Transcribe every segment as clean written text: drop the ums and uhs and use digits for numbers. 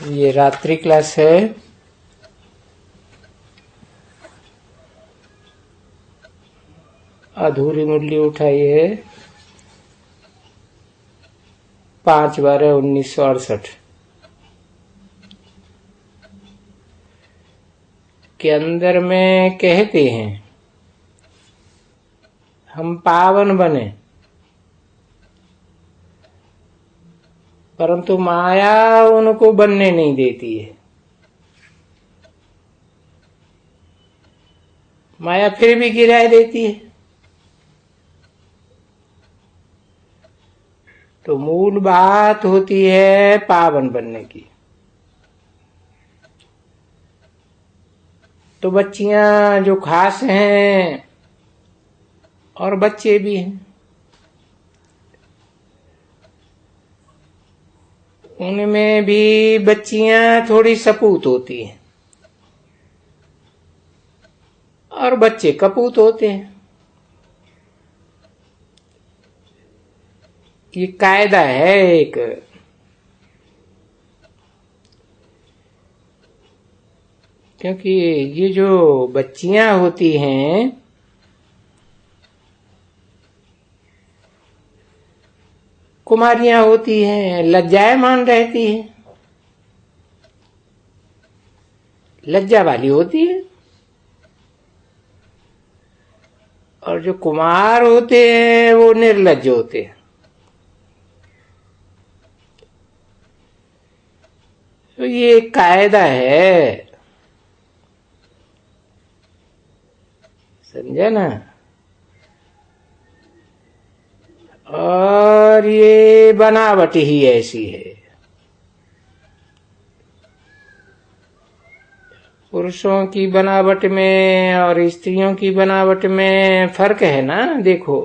ये रात्रि क्लास है। अधूरी मुरली उठाई है 5/12/1968 के अंदर में कहते हैं हम पावन बने, परंतु माया उनको बनने नहीं देती है। माया फिर भी गिरा देती है। तो मूल बात होती है पावन बनने की। तो बच्चियां जो खास हैं और बच्चे भी हैं, उनमें भी बच्चियां थोड़ी सपूत होती हैं और बच्चे कपूत होते हैं। ये कायदा है एक। क्योंकि ये जो बच्चियां होती हैं कुमारियां होती हैं, लज्जायमान रहती है, लज्जा वाली होती है। और जो कुमार होते हैं वो निर्लज्ज होते हैं। तो ये एक कायदा है, समझे ना। और ये बनावट ही ऐसी है। पुरुषों की बनावट में और स्त्रियों की बनावट में फर्क है ना। देखो,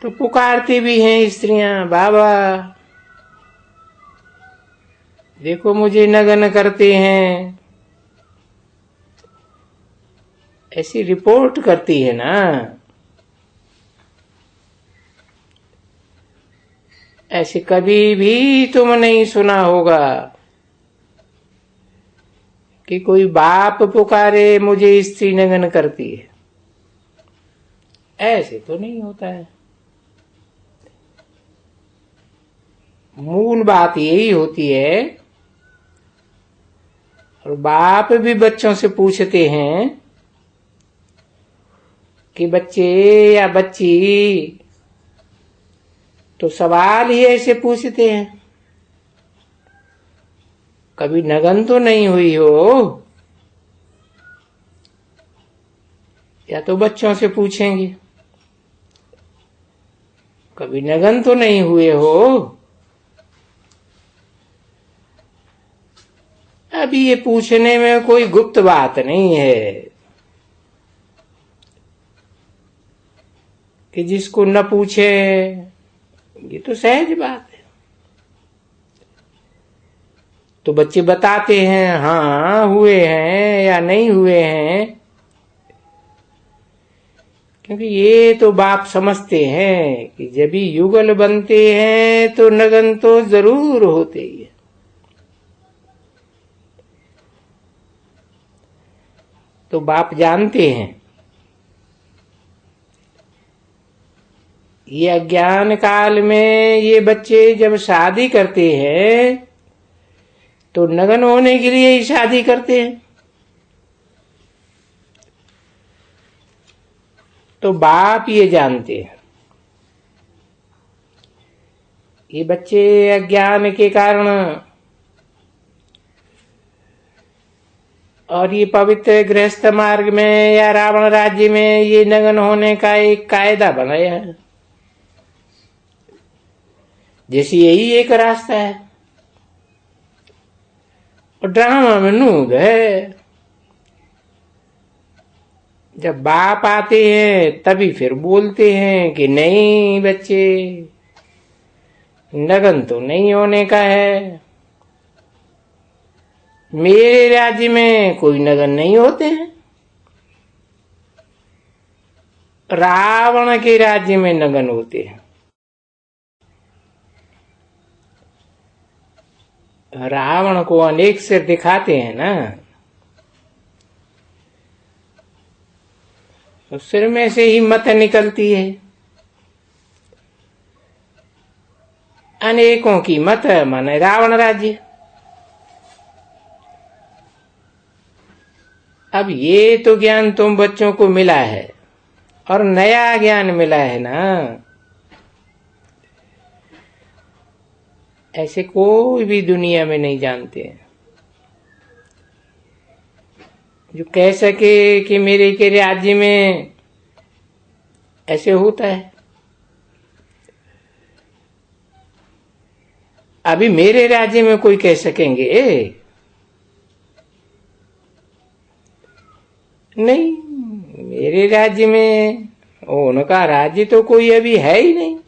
तो पुकारती भी हैं स्त्रियां, बाबा देखो मुझे नग्न करते हैं, ऐसी रिपोर्ट करती है ना। ऐसे कभी भी तुम नहीं सुना होगा कि कोई बाप पुकारे मुझे स्त्री नग्न करती है। ऐसे तो नहीं होता है। मूल बात यही होती है। और बाप भी बच्चों से पूछते हैं कि बच्चे या बच्ची, तो सवाल ही ऐसे पूछते हैं, कभी नग्न तो नहीं हुई हो? या तो बच्चों से पूछेंगे कभी नग्न तो नहीं हुए हो? अभी ये पूछने में कोई गुप्त बात नहीं है कि जिसको न पूछे, ये तो सहज बात है। तो बच्चे बताते हैं हाँ हुए हैं या नहीं हुए हैं, क्योंकि ये तो बाप समझते हैं कि जब भी युगल बनते हैं तो नग्न तो जरूर होते ही है। तो बाप जानते हैं ये अज्ञान काल में ये बच्चे जब शादी करते हैं तो नग्न होने के लिए ही शादी करते हैं। तो बाप ये जानते हैं ये बच्चे अज्ञान के कारण और ये पवित्र गृहस्थ मार्ग में या रावण राज्य में ये नग्न होने का एक कायदा बनाया है। जैसे यही एक रास्ता है और ड्रामा में नूद है। जब बाप आते हैं तभी फिर बोलते हैं कि नहीं बच्चे, नग्न तो नहीं होने का है। मेरे राज्य में कोई नग्न नहीं होते हैं। रावण के राज्य में नगन होते हैं। रावण को अनेक सिर दिखाते हैं ना, तो सिर में से ही मत निकलती है। अनेकों की मत माने रावण राज्य। अब ये तो ज्ञान तुम बच्चों को मिला है, और नया ज्ञान मिला है ना। ऐसे कोई भी दुनिया में नहीं जानते हैं जो कह सके कि मेरे के राज्य में ऐसे होता है। अभी मेरे राज्य में कोई कह सकेंगे नहीं, मेरे राज्य में, उनका राज्य तो कोई अभी है ही नहीं।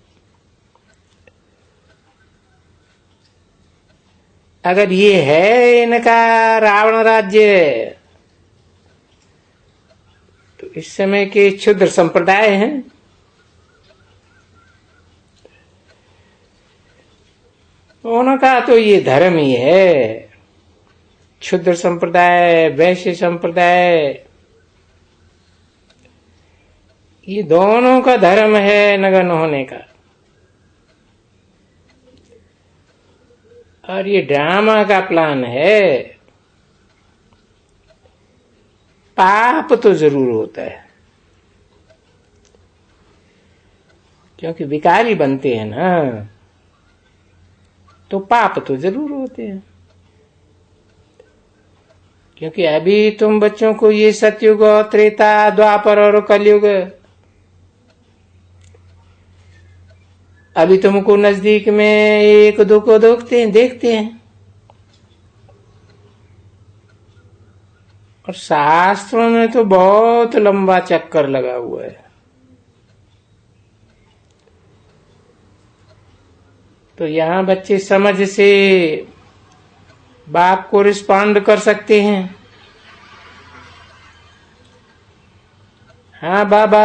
अगर ये है इनका रावण राज्य, तो इस समय के क्षुद्र संप्रदाय हैं। उनका तो ये धर्म ही है, क्षुद्र संप्रदाय, वैश्य संप्रदाय, ये दोनों का धर्म है नगन होने का। और ये ड्रामा का प्लान है। पाप तो जरूर होता है, क्योंकि विकारी बनते हैं ना, तो पाप तो जरूर होते हैं। क्योंकि अभी तुम बच्चों को ये सतयुग और त्रेता, द्वापर और कलयुग, अभी तुमको नजदीक में एक दो को देखते हैं। और शास्त्रों में तो बहुत लंबा चक्कर लगा हुआ है। तो यहां बच्चे समझ से बाप को रिस्पॉन्ड कर सकते हैं। हाँ बाबा,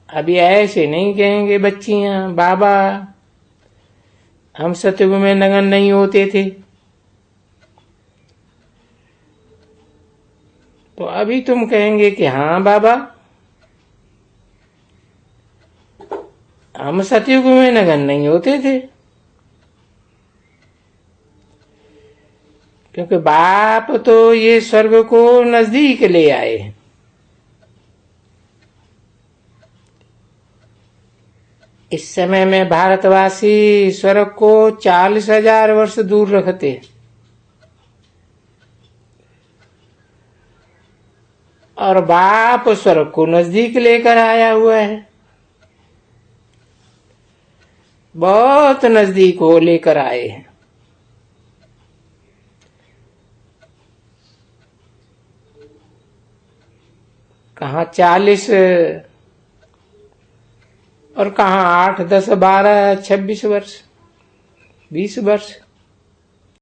अभी ऐसे नहीं कहेंगे बच्चियां, बाबा हम सतयुग में नगन नहीं होते थे। तो अभी तुम कहेंगे कि हाँ बाबा, हम सतयुग में नगन नहीं होते थे, क्योंकि बाप तो ये स्वर्ग को नजदीक ले आए। इस समय में भारतवासी स्वर्ग को 40,000 वर्ष दूर रखते, और बाप स्वर्ग को नजदीक लेकर आया हुआ है। बहुत नजदीक हो लेकर आए हैं। कहाँ 40 और कहाँ 8, 10, 12, 26 वर्ष, 20 वर्ष।